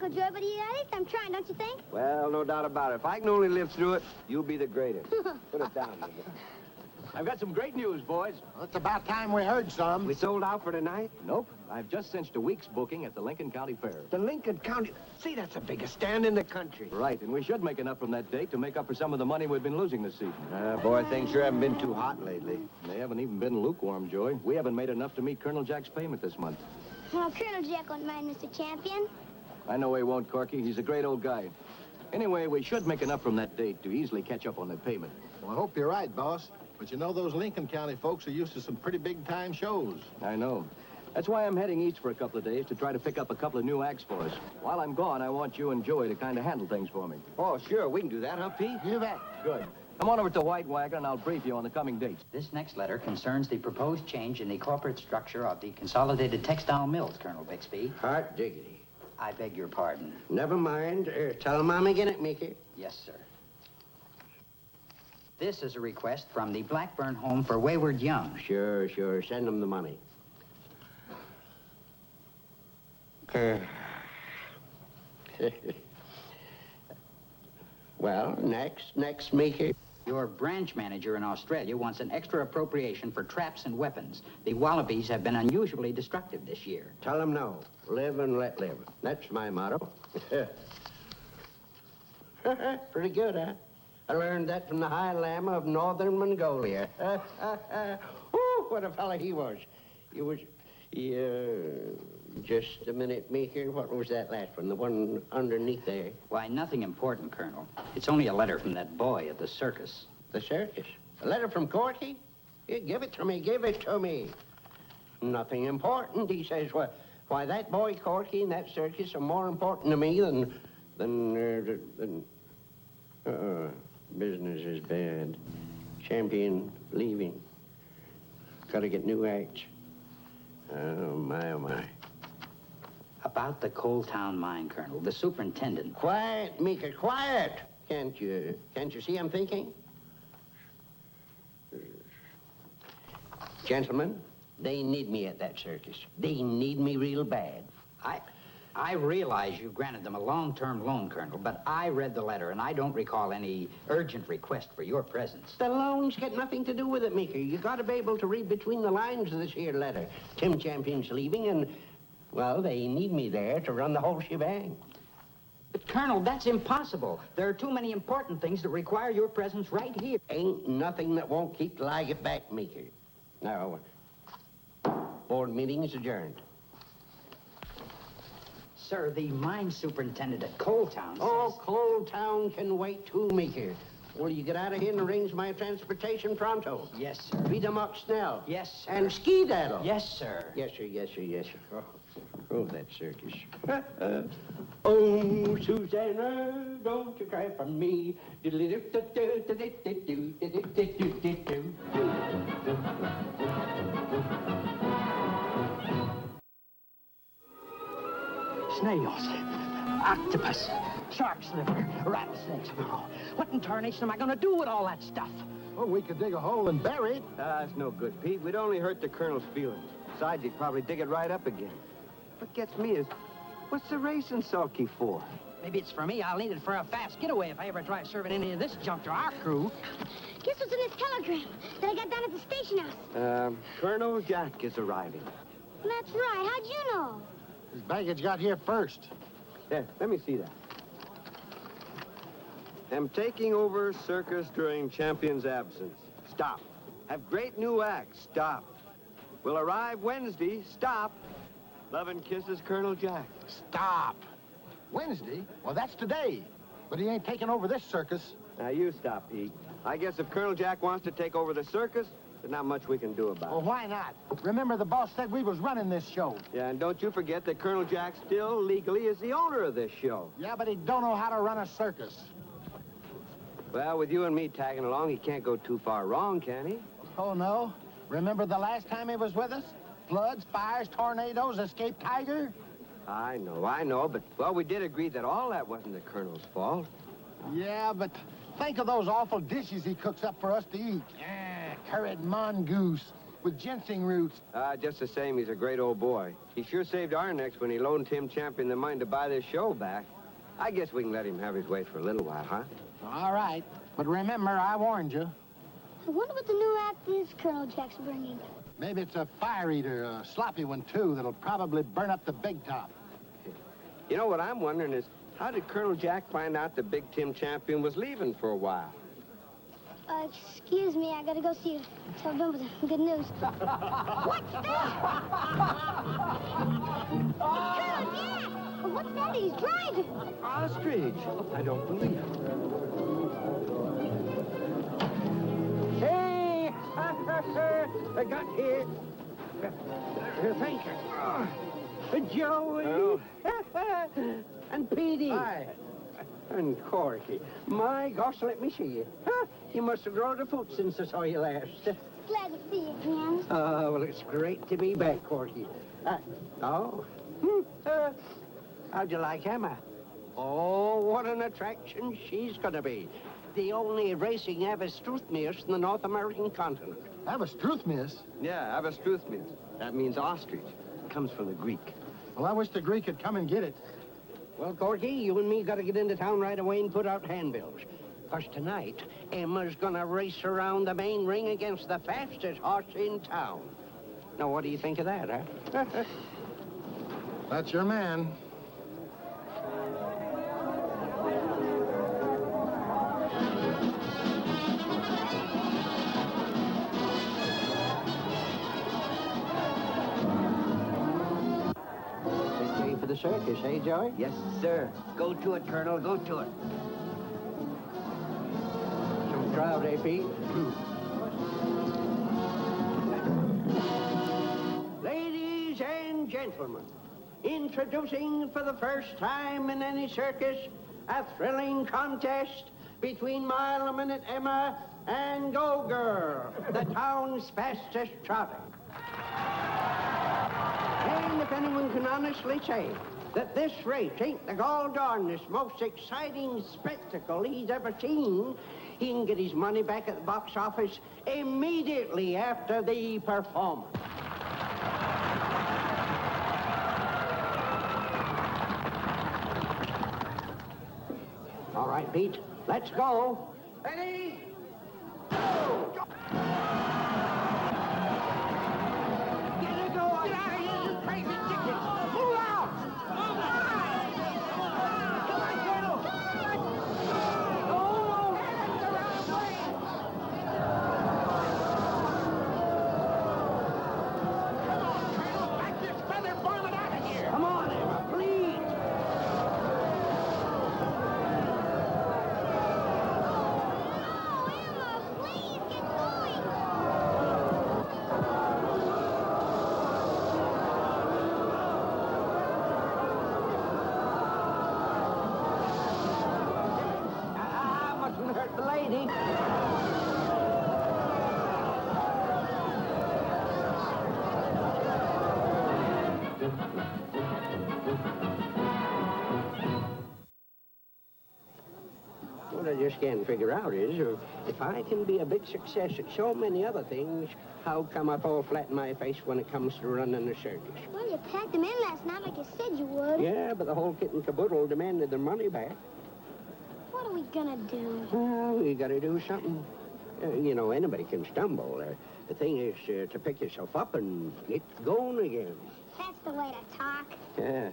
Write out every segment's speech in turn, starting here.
Uncle Joe, but at least I'm trying, don't you think? Well, no doubt about it. If I can only live through it, you'll be the greatest. Put it down, will you? I've got some great news, boys. Well, it's about time we heard some. We sold out for tonight? Nope. I've just cinched a week's booking at the Lincoln County Fair. The Lincoln County... See, that's the biggest stand in the country. Right, and we should make enough from that date to make up for some of the money we've been losing this season. Boy, things sure haven't been too hot lately. They haven't even been lukewarm, Joey. We haven't made enough to meet Colonel Jack's payment this month. Well, Colonel Jack won't mind, Mr. Champion. I know he won't, Corky. He's a great old guy. Anyway, we should make enough from that date to easily catch up on that payment. Well, I hope you're right, boss. But you know, those Lincoln County folks are used to some pretty big-time shows. I know. That's why I'm heading east for a couple of days to try to pick up a couple of new acts for us. While I'm gone, I want you and Joey to kind of handle things for me. Oh, sure, we can do that, huh, Pete? You bet. Good. Come on over to the White Wagon, and I'll brief you on the coming dates. This next letter concerns the proposed change in the corporate structure of the Consolidated Textile Mills, Colonel Bixby. Hot diggity. I beg your pardon. Never mind. Tell Mom again it, Mickey. Yes, sir. This is a request from the Blackburn Home for Wayward Young. Sure. Send them the money. Well, next, Mickey. Your branch manager in Australia wants an extra appropriation for traps and weapons. The wallabies have been unusually destructive this year. Tell them no. Live and let live. That's my motto. Pretty good, huh? I learned that from the High Lama of Northern Mongolia. Ooh, what a fella he was. Just a minute, Meeker. What was that last one? The one underneath there? Why, nothing important, Colonel. It's only a letter from that boy at the circus. The circus? A letter from Corky? Yeah, give it to me. Nothing important, he says. Why, that boy Corky and that circus are more important to me than business is bad. Champion leaving. Gotta get new acts. Oh, my. About the Coal Town mine, Colonel. The superintendent... Quiet, Meeker, quiet! Can't you see I'm thinking? Gentlemen, they need me at that circus. They need me real bad. I realize you granted them a long-term loan, Colonel, but I read the letter, and I don't recall any urgent request for your presence. The loans got nothing to do with it, Meeker. You gotta be able to read between the lines of this here letter. Tim Champion's leaving, and, well, they need me there to run the whole shebang. But, Colonel, that's impossible. There are too many important things that require your presence right here. Ain't nothing that won't keep Liget back, Meeker. Now, board meeting is adjourned. Sir, the mine superintendent at Coal Town says... Oh, Coal Town can wait too, Meeker. Will you get out of here and arrange my transportation pronto? Yes, sir. Beat 'em up Snell. Yes, sir. And ski-daddle. Yes, sir. Yes, sir. Oh, that circus. Oh, Susanna, don't you cry for me. Snails, octopus, shark's liver, rattlesnakes. Oh, what in tarnation am I going to do with all that stuff? Well, we could dig a hole and bury it. That's no good, Pete. We'd only hurt the Colonel's feelings. Besides, he'd probably dig it right up again. What gets me is, what's the racing sulky for? Maybe it's for me. I'll need it for a fast getaway if I ever try serving any of this junk to our crew. Guess what's in this telegram that I got down at the station house? Colonel Jack is arriving. That's right. How'd you know? His baggage got here first. Yeah, let me see that. Am taking over Circus during Champion's absence. Stop. Have great new acts. Stop. Will arrive Wednesday. Stop. Love and kisses, Colonel Jack. Stop. Wednesday? Well, that's today. But he ain't taking over this circus. Now, you stop, Pete. I guess if Colonel Jack wants to take over the circus, there's not much we can do about Well, it. why not? Remember, the boss said we was running this show. Yeah, and don't you forget that Colonel Jack still legally is the owner of this show. Yeah, but he don't know how to run a circus. Well, with you and me tagging along, he can't go too far wrong, can he? Oh, no? Remember the last time he was with us? Floods, fires, tornadoes, escaped tiger? I know, but, well, we did agree that all that wasn't the Colonel's fault. Yeah, but think of those awful dishes he cooks up for us to eat. Curried mongoose with ginseng roots. Just the same, he's a great old boy. He sure saved our necks when he loaned Tim Champion the money to buy this show back. I guess we can let him have his way for a little while, huh? All right. But remember, I warned you. I wonder what the new act is Colonel Jack's bringing. Maybe it's a fire eater, a sloppy one, too, that'll probably burn up the big top. You know what I'm wondering is, how did Colonel Jack find out the big Tim Champion was leaving for a while? Excuse me, I gotta go see you. Tell Dumbo the good news. What's that? Colonel Jack! Well, what's that he's driving? Ostrich! I don't believe it. Hey! I got here. Thank you. Joey. Oh. And Petey. Hi. And Corky. My gosh, let me see you. Huh? You must have grown a foot since I saw you last. Glad to see you again. Oh, well, it's great to be back, Corky. How'd you like Emma? Oh, what an attraction she's gonna be. The only racing avestruthmius in the North American continent. Avestruth, miss. Yeah, avestruthmius. That means ostrich. It comes from the Greek. Well, I wish the Greek had come and get it. Well, Corky, you and me gotta get into town right away and put out handbills. Because tonight, Emma's gonna race around the main ring against the fastest horse in town. Now, what do you think of that, huh? That's your man. Ready for the circus, eh, Joey? Yes, sir. Go to it, Colonel. Go to it. Some crowd, eh, Pete? Ladies and gentlemen, introducing for the first time in any circus a thrilling contest between Mile a Minute Emma and Go Girl, the town's fastest trotter. And if anyone can honestly say that this race ain't the gall-darnedest, most exciting spectacle he's ever seen, he can get his money back at the box office immediately after the performance. All right, Pete, let's go. Ready? Go! Get it going! Get out of here, you crazy chickens! Move out! Move out! Come on, Colonel! Oh, that's the wrong way! Come on, Colonel! Back this feather varmint out of here! Come on, Emma, please! Hurt the lady. What I just can't figure out is, if I can be a big success at so many other things, how come I fall flat in my face when it comes to running a circus? Well, you packed them in last night like you said you would. Yeah, but the whole kit and caboodle demanded their money back. What are we gonna do? Well, we gotta do something. You know, anybody can stumble. The thing is to pick yourself up and get going again. That's the way to talk. Yeah,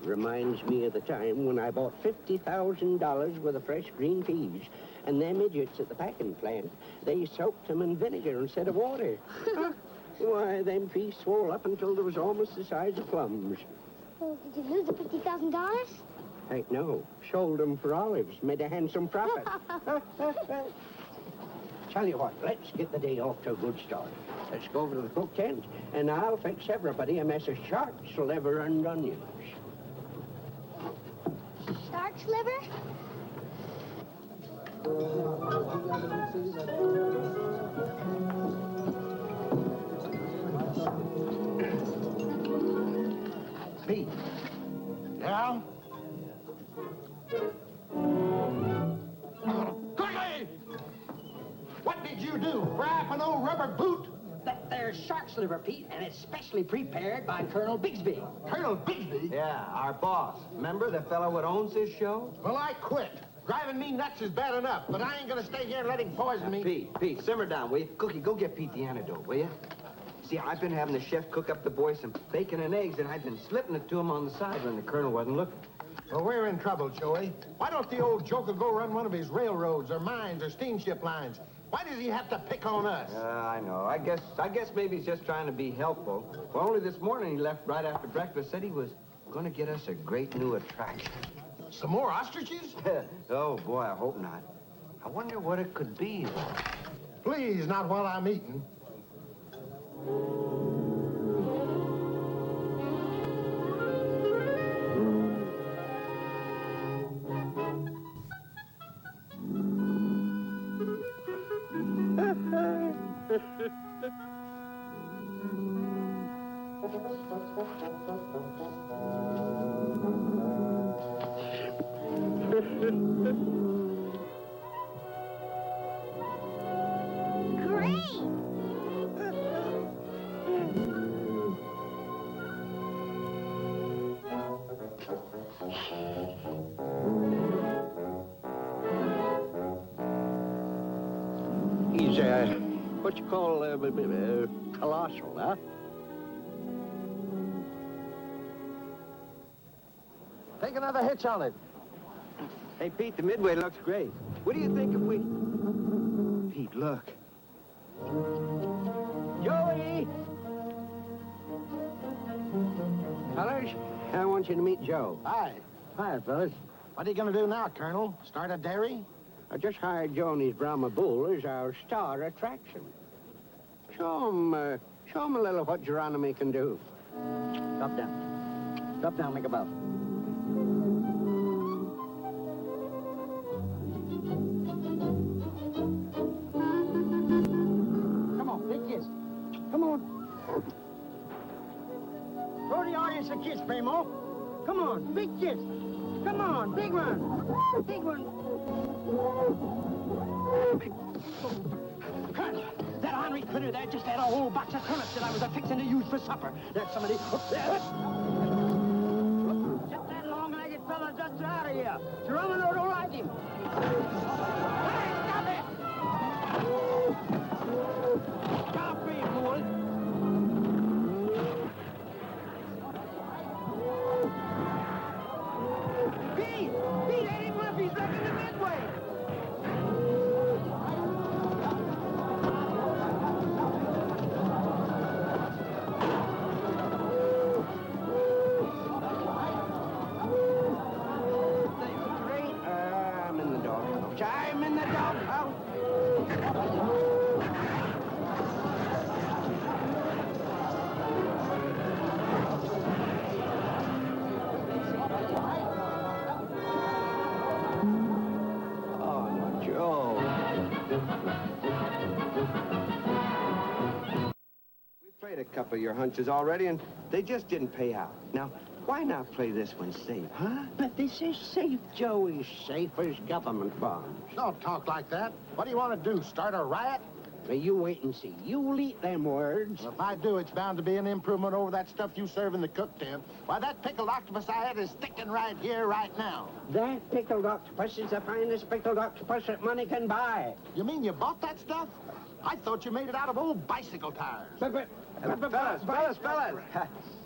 reminds me of the time when I bought $50,000 worth of fresh green peas, and them idiots at the packing plant, they soaked them in vinegar instead of water. Why, them peas swole up until they was almost the size of plums. Well, did you lose the $50,000? Heck no. Sold them for olives. Made a handsome profit. Tell you what, let's get the day off to a good start. Let's go over to the cook tent, and I'll fix everybody a mess of shark's liver and onions. Shark's liver? Pete. Yeah? Quickly! What did you do? Wrap an old rubber boot? That there's shark's liver, Pete, and it's specially prepared by Colonel Bigsby. Colonel Bigsby? Yeah, our boss. Remember the fellow that owns this show? Well, I quit. Driving me nuts is bad enough, but I ain't gonna stay here and let him poison me. Pete, simmer down, will you? Cookie, go get Pete the antidote, will you? See, I've been having the chef cook up the boys some bacon and eggs, and I've been slipping it to him on the side when the colonel wasn't looking. Well, we're in trouble, Joey. Why don't the old joker go run one of his railroads or mines or steamship lines? Why does he have to pick on us? I know. I guess maybe he's just trying to be helpful. Well, only this morning he left right after breakfast, said he was going to get us a great new attraction. Some more ostriches? Oh, boy, I hope not. I wonder what it could be. Please, not while I'm eating. Great! He's, what you call, colossal, huh? Take another hitch on it. Hey, Pete, the midway looks great. What do you think if we... Pete, look. Joey! Fellas, I want you to meet Joe. Hi. Hi, fellas. What are you gonna do now, Colonel? Start a dairy? I just hired Joe and his Brahma bull as our star attraction. Show him a little what Geronimo can do. Drop down. Drop down like a bow. Come on, big kiss. Come on. Throw the audience a kiss, Primo. Come on, big kiss. Come on, big one. Big one. Colonel, that ornery critter there just had a whole box of turnips that I was fixing to use for supper. There's somebody up there. Just that long-legged fella just out of here. Geronimo don't like him. Hey, stop it! Stop me, fool! Pete! Pete, Eddie Murphy's wrecking the midway! I'm in the doghouse. I'm in the doghouse. Oh, no, Joe. We played a couple of your hunches already, and they just didn't pay out. Now, why not play this one safe, huh? But this is safe, Joey. Safe as government bonds. Don't talk like that. What do you want to do, start a riot? Now, you wait and see. You'll eat them words. Well, if I do, it's bound to be an improvement over that stuff you serve in the cook tent. Why, that pickled octopus I had is sticking right here, right now. That pickled octopus is the finest pickled octopus that money can buy. You mean you bought that stuff? I thought you made it out of old bicycle tires. Fellas!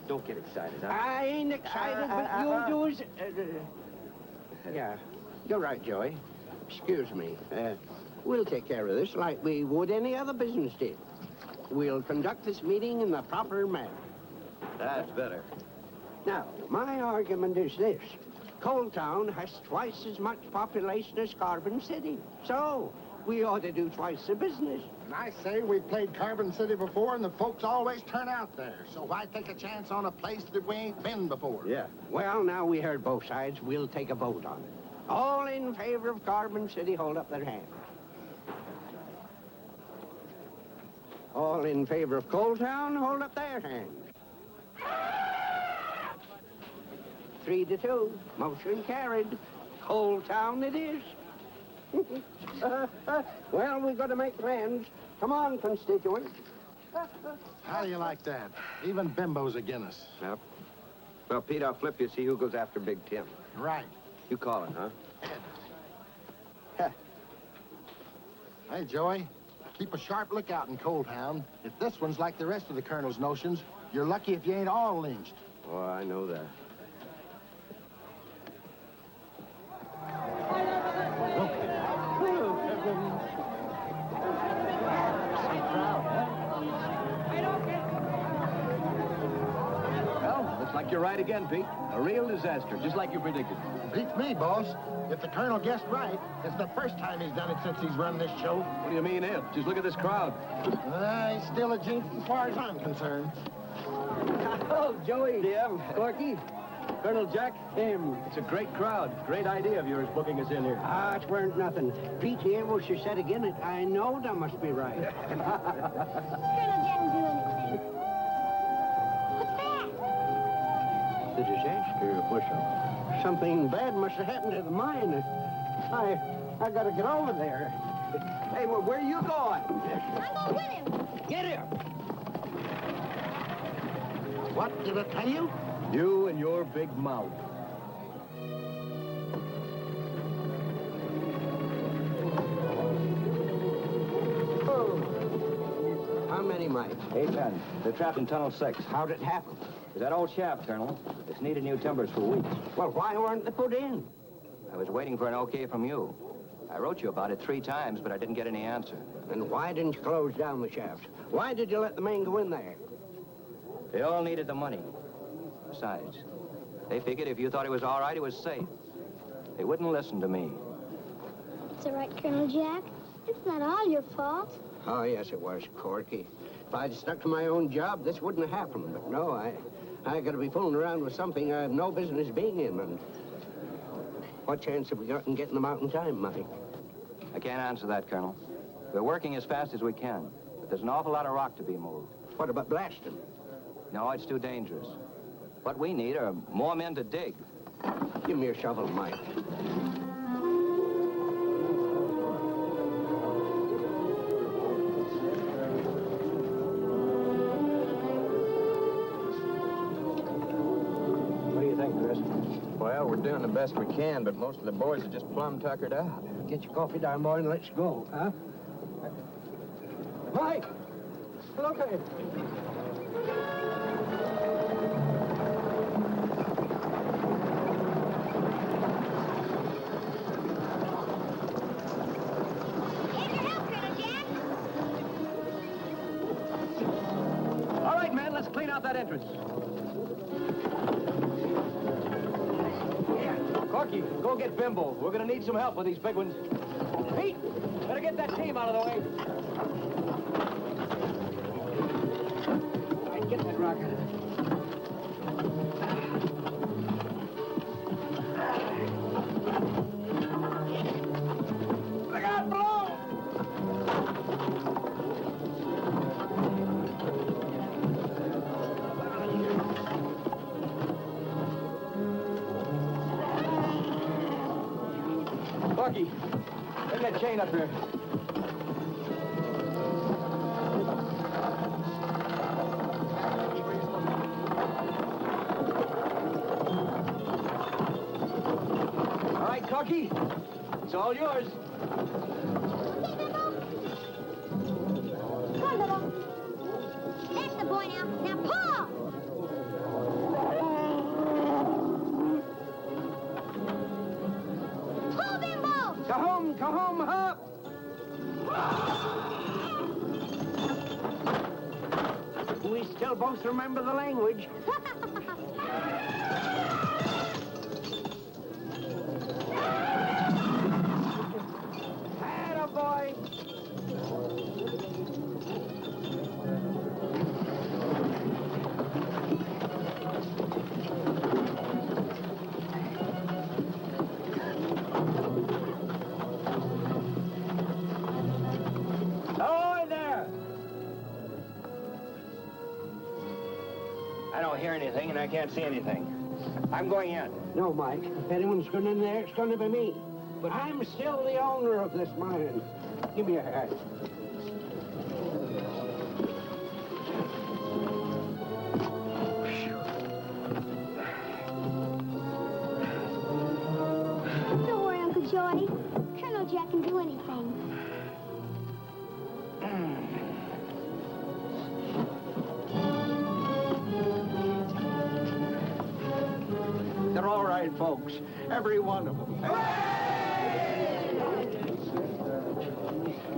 Don't get excited, huh? I ain't excited, but you'll do as... yeah, you're right, Joey. Excuse me. We'll take care of this like we would any other business deal. We'll conduct this meeting in the proper manner. That's better. Now, my argument is this. Coal Town has twice as much population as Carbon City. So, we ought to do twice the business. And I say we've played Carbon City before, and the folks always turn out there. So why take a chance on a place that we ain't been before? Yeah. Well, now we heard both sides. We'll take a vote on it. All in favor of Carbon City, hold up their hands. All in favor of Coal Town, hold up their hands. 3-2. Motion carried. Coal Town it is. Well, we've got to make plans. Come on, constituents. How do you like that? Even Bimbo's against us. Yep. Well, Pete, I'll flip you, see who goes after Big Tim. Right. You call it, huh? Hey, Joey, keep a sharp lookout in Cold Town. If this one's like the rest of the Colonel's notions, you're lucky if you ain't all lynched. Oh, I know that. Well, looks like you're right again, Pete. A real disaster, just like you predicted. Beats me, boss. If the Colonel guessed right, it's the first time he's done it since he's run this show. What do you mean, if? Just look at this crowd. He's still a jinx as far as I'm concerned. Oh, Joey. Tim. Corky. Colonel Jack. Tim. It's a great crowd. Great idea of yours booking us in here. Ah, it weren't nothing. Pete here was she said again it. I know that must be right. Colonel didn't do anything. What's that? The disaster whistle. Something bad must have happened to the mine. I gotta get over there. Hey, well, where are you going? I'm going with him. Get him! What did I tell you? You and your big mouth. How many miles? 8 men. They're trapped in Tunnel 6. How'd it happen? Is that old shaft, Colonel? It's needed new timbers for weeks. Well, why weren't they put in? I was waiting for an okay from you. I wrote you about it 3 times, but I didn't get any answer. And why didn't you close down the shaft? Why did you let the men go in there? They all needed the money. Besides, they figured if you thought it was all right, it was safe. They wouldn't listen to me. It's all right, Colonel Jack. It's not all your fault. Oh, yes, it was, Corky. If I'd stuck to my own job, this wouldn't have happened. But no, I gotta be fooling around with something I have no business being in. And what chance have we got in getting them out in time, Mike? I can't answer that, Colonel. We're working as fast as we can, but there's an awful lot of rock to be moved. What about blasting? No, it's too dangerous. What we need are more men to dig. Give me your shovel, Mike. What do you think, Chris? Well, we're doing the best we can, but most of the boys are just plumb tuckered out. Get your coffee down, boy, and let's go, huh? Mike! Look at it. Here's your help, Colonel Jack. All right, men, let's clean out that entrance. Corky, go get Bimbo. We're gonna need some help with these big ones. Pete, better get that team out of the way. Get that rocket. Look out below! Corky, bring that chain up here. All right, Corky, it's all yours. Come on, Bubba. That's the boy now. Now pull! Pull, Bimbo! Come hop! We still both remember the language. Attaboy! Oh, in there! I don't hear anything, and I can't see anything. I'm going in. No, Mike. If anyone's going in there, it's going to be me. But I'm still the owner of this mine. Give me your hat. told you I can do anything. They're all right, folks. Every one of them.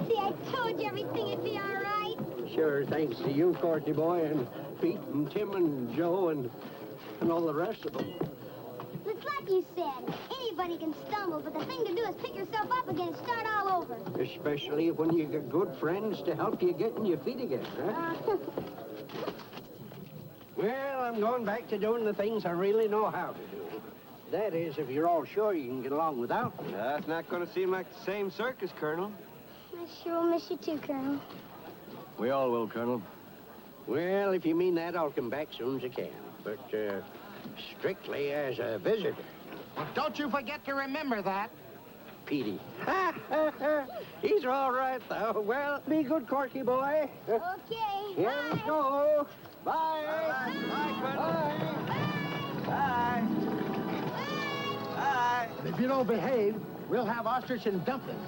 See, I told you everything would be all right. Sure, thanks to you, Courtney boy, and Pete and Tim and Joe and all the rest of them. It's like you said. Anybody can stumble, but the thing to do is pick yourself up again and start all over. Especially when you get good friends to help you get on your feet again, huh? Well, I'm going back to doing the things I really know how to do. That is, if you're all sure you can get along without me. That's not going to seem like the same circus, Colonel. I sure will miss you too, Colonel. We all will, Colonel. Well, if you mean that, I'll come back soon as I can. But, strictly as a visitor. Well, don't you forget to remember that. Petey. He's all right, though. Well, be good, Corky boy. Okay. Here we go. Bye. Bye, Colonel. Bye. Bye. Bye. And if you don't behave, we'll have ostrich and dumplings.